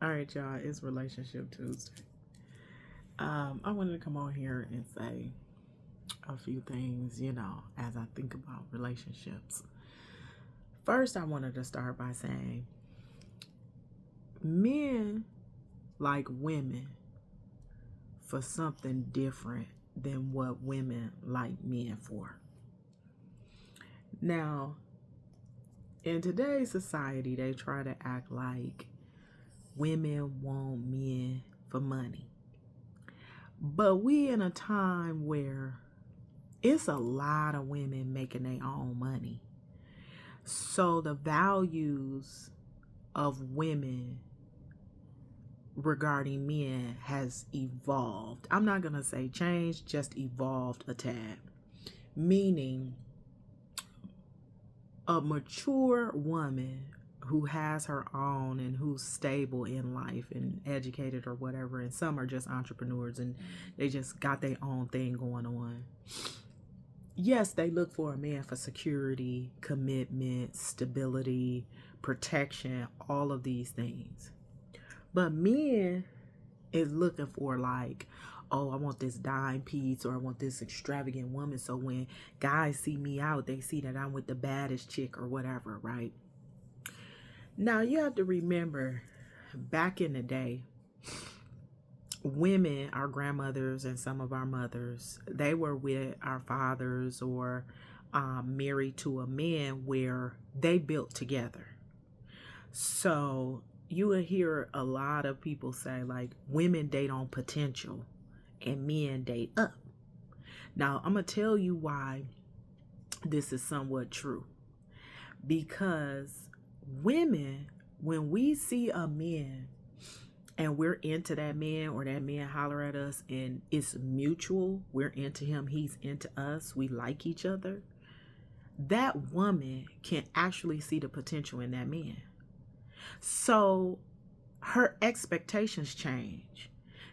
All right, y'all, it's Relationship Tuesday. I wanted to come on here and say a few things, as I think about relationships. First, I wanted to start by saying men like women for something different than what women like men for. Now, in today's society, they try to act like women want men for money. But we in a time where it's a lot of women making their own money. So the values of women regarding men has evolved. I'm not going to say changed, just evolved a tad. Meaning a mature woman who has her own and who's stable in life and educated or whatever, and some are just entrepreneurs and they just got their own thing going on. Yes, they look for a man for security, commitment, stability, protection, all of these things. But men is looking for like, oh, I want this dime piece or I want this extravagant woman. So when guys see me out, they see that I'm with the baddest chick or whatever, right? Now you have to remember, back in the day, women, our grandmothers and some of our mothers, they were with our fathers or married to a man where they built together. So you will hear a lot of people say like women date on potential and men date up. Now I'm going to tell you why this is somewhat true. Because women, when we see a man and we're into that man or that man holler at us and it's mutual, we're into him, he's into us, we like each other, that woman can actually see the potential in that man. So her expectations change.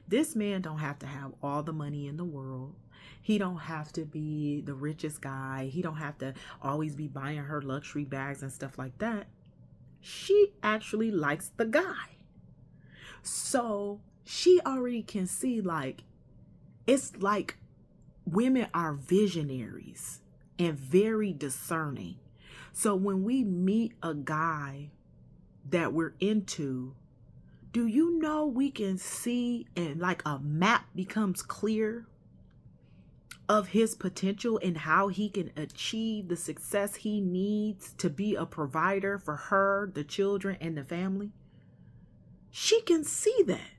This man don't have to have all the money in the world. He don't have to be the richest guy. He don't have to always be buying her luxury bags and stuff like that. She actually likes the guy. So she already can see, like, it's like women are visionaries and very discerning. So when we meet a guy that we're into, do you know we can see and like a map becomes clear of his potential and how he can achieve the success he needs to be a provider for her, the children, and the family? She can see that.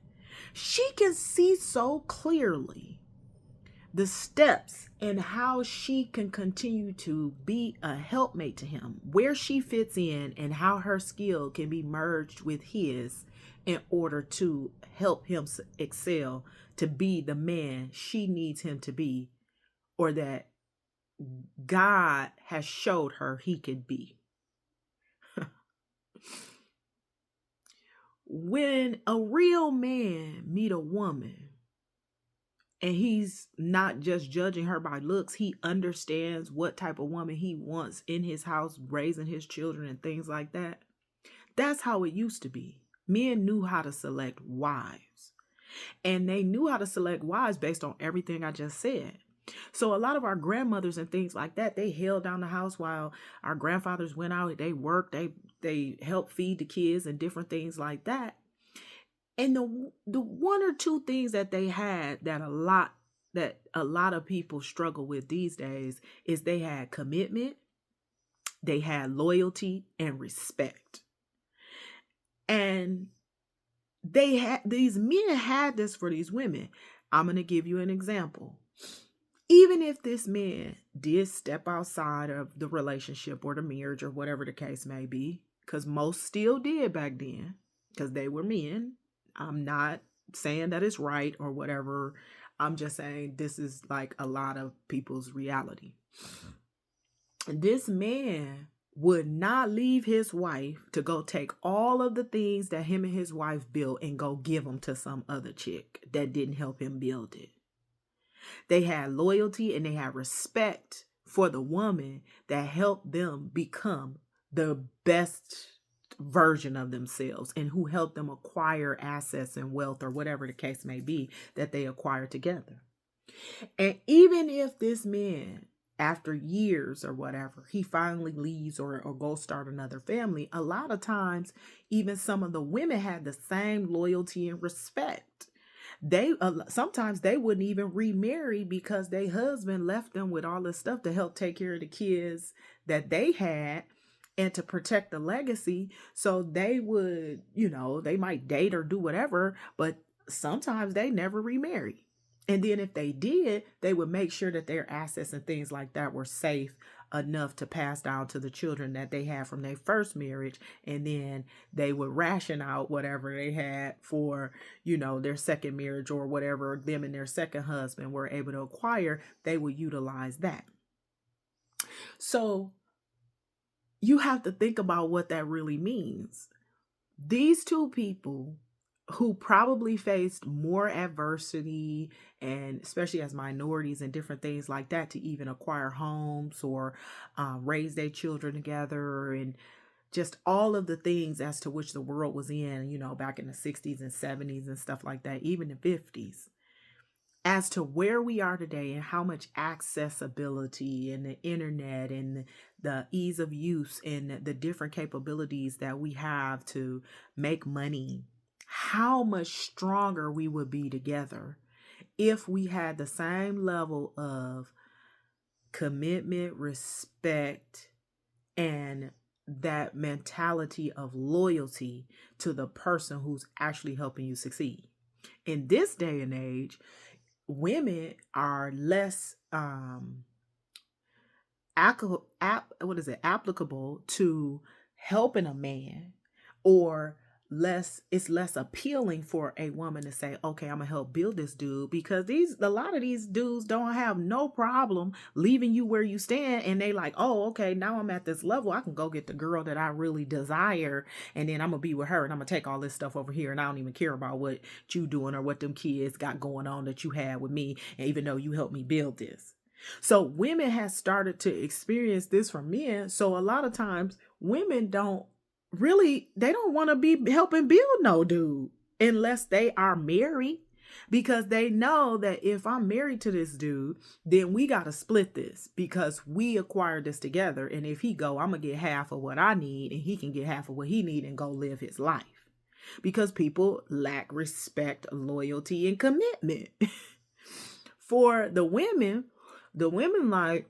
She can see so clearly the steps and how she can continue to be a helpmate to him, where she fits in, and how her skill can be merged with his in order to help him excel to be the man she needs him to be, or that God has showed her he could be. When a real man meet a woman and he's not just judging her by looks, he understands what type of woman he wants in his house, raising his children and things like that. That's how it used to be. Men knew how to select wives. And they knew how to select wives based on everything I just said. So a lot of our grandmothers and things like that, they held down the house while our grandfathers went out. They worked, they helped feed the kids and different things like that. And the one or two things that they had that a lot of people struggle with these days is they had commitment, they had loyalty and respect. And these men had this for these women. I'm going to give you an example. Even if this man did step outside of the relationship or the marriage or whatever the case may be, because most still did back then, because they were men. I'm not saying that it's right or whatever. I'm just saying this is like a lot of people's reality. This man would not leave his wife to go take all of the things that him and his wife built and go give them to some other chick that didn't help him build it. They had loyalty and they had respect for the woman that helped them become the best version of themselves and who helped them acquire assets and wealth or whatever the case may be that they acquire together. And even if this man, after years or whatever, he finally leaves or goes start another family, a lot of times, even some of the women had the same loyalty and respect. They sometimes they wouldn't even remarry because their husband left them with all this stuff to help take care of the kids that they had and to protect the legacy. So they would, they might date or do whatever, but sometimes they never remarry. And then if they did, they would make sure that their assets and things like that were safe enough to pass down to the children that they had from their first marriage. And then they would ration out whatever they had for, their second marriage or whatever them and their second husband were able to acquire. They would utilize that. So you have to think about what that really means. These two people who probably faced more adversity, and especially as minorities and different things like that, to even acquire homes or raise their children together, and just all of the things as to which the world was in, back in the 60s and 70s and stuff like that, even the 50s. As to where we are today and how much accessibility and the internet and the ease of use and the different capabilities that we have to make money, how much stronger we would be together if we had the same level of commitment, respect, and that mentality of loyalty to the person who's actually helping you succeed. In this day and age, women are less applicable to helping a man, or it's less appealing for a woman to say, okay, I'm gonna help build this dude, because a lot of these dudes don't have no problem leaving you where you stand, and they like, oh, okay, now I'm at this level, I can go get the girl that I really desire, and then I'm gonna be with her, and I'm gonna take all this stuff over here, and I don't even care about what you doing or what them kids got going on that you had with me, and even though you helped me build this. So women have started to experience this from men. So a lot of times women they don't want to be helping build no dude unless they are married, because they know that if I'm married to this dude, then we got to split this because we acquired this together. And if he go, I'm going to get half of what I need and he can get half of what he need and go live his life, because people lack respect, loyalty, and commitment. For the women like,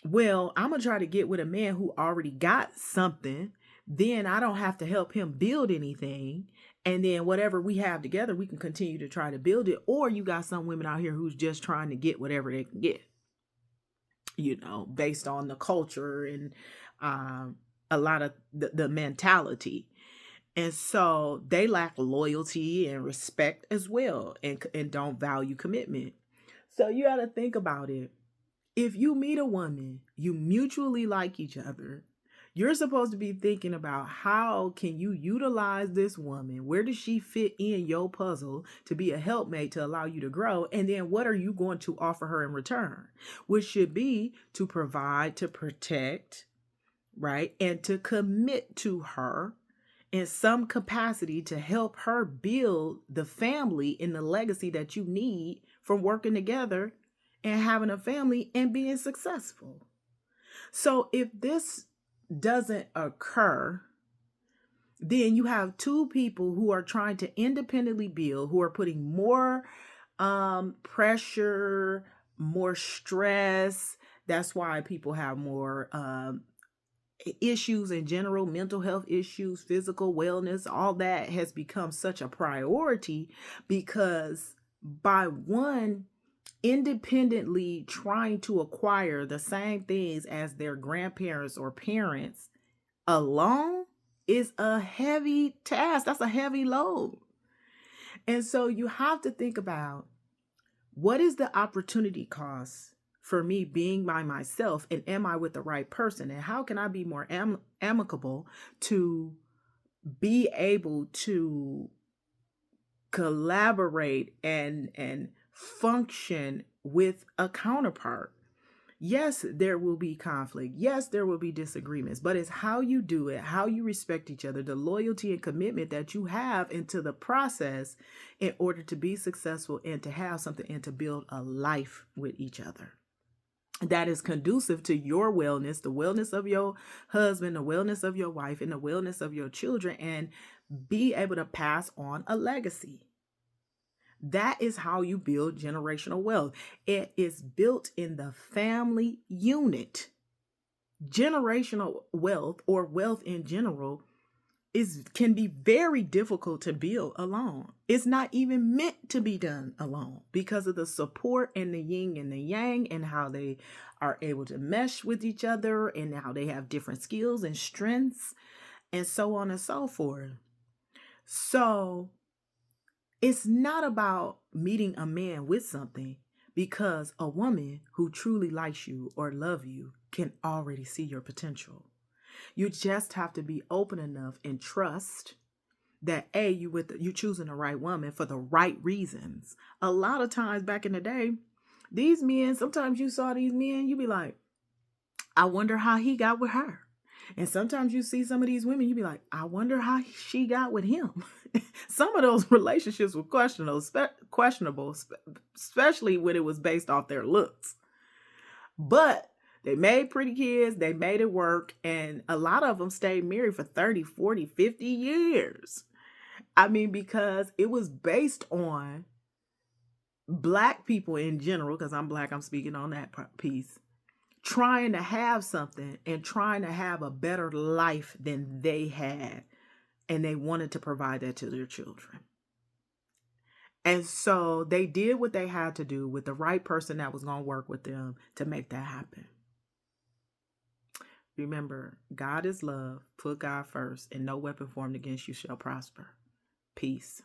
well, I'm going to try to get with a man who already got something. Then I don't have to help him build anything. And then whatever we have together, we can continue to try to build it. Or you got some women out here who's just trying to get whatever they can get, based on the culture and a lot of the mentality. And so they lack loyalty and respect as well, and don't value commitment. So you got to think about it. If you meet a woman, you mutually like each other, you're supposed to be thinking about how can you utilize this woman? Where does she fit in your puzzle to be a helpmate to allow you to grow? And then what are you going to offer her in return? Which should be to provide, to protect, right? And to commit to her in some capacity to help her build the family and the legacy that you need from working together and having a family and being successful. So if this doesn't occur, then you have two people who are trying to independently build, who are putting more pressure, more stress. That's why people have more issues in general, mental health issues, physical wellness, all that has become such a priority, because by one independently trying to acquire the same things as their grandparents or parents alone is a heavy task. That's a heavy load. And so you have to think about, what is the opportunity cost for me being by myself, and am I with the right person, and how can I be more amicable to be able to collaborate and function with a counterpart. Yes, there will be conflict. Yes, there will be disagreements, but it's how you do it, how you respect each other, the loyalty and commitment that you have into the process in order to be successful and to have something and to build a life with each other that is conducive to your wellness, the wellness of your husband, the wellness of your wife, and the wellness of your children, and be able to pass on a legacy. That is how you build generational wealth. It is built in the family unit. Generational wealth or wealth in general is can be very difficult to build alone. It's not even meant to be done alone because of the support and the yin and the yang and how they are able to mesh with each other and how they have different skills and strengths and so on and so forth. So it's not about meeting a man with something because a woman who truly likes you or love you can already see your potential. You just have to be open enough and trust that you choosing the right woman for the right reasons. A lot of times back in the day, these men, sometimes you saw these men, you be like, I wonder how he got with her. And sometimes you see some of these women, you be like, I wonder how she got with him. Some of those relationships were questionable, especially when it was based off their looks. But they made pretty kids, they made it work, and a lot of them stayed married for 30, 40, 50 years. I mean, because it was based on Black people in general, because I'm Black, I'm speaking on that piece, trying to have something and trying to have a better life than they had. And they wanted to provide that to their children. And so they did what they had to do with the right person that was going to work with them to make that happen. Remember, God is love. Put God first, and no weapon formed against you shall prosper. Peace.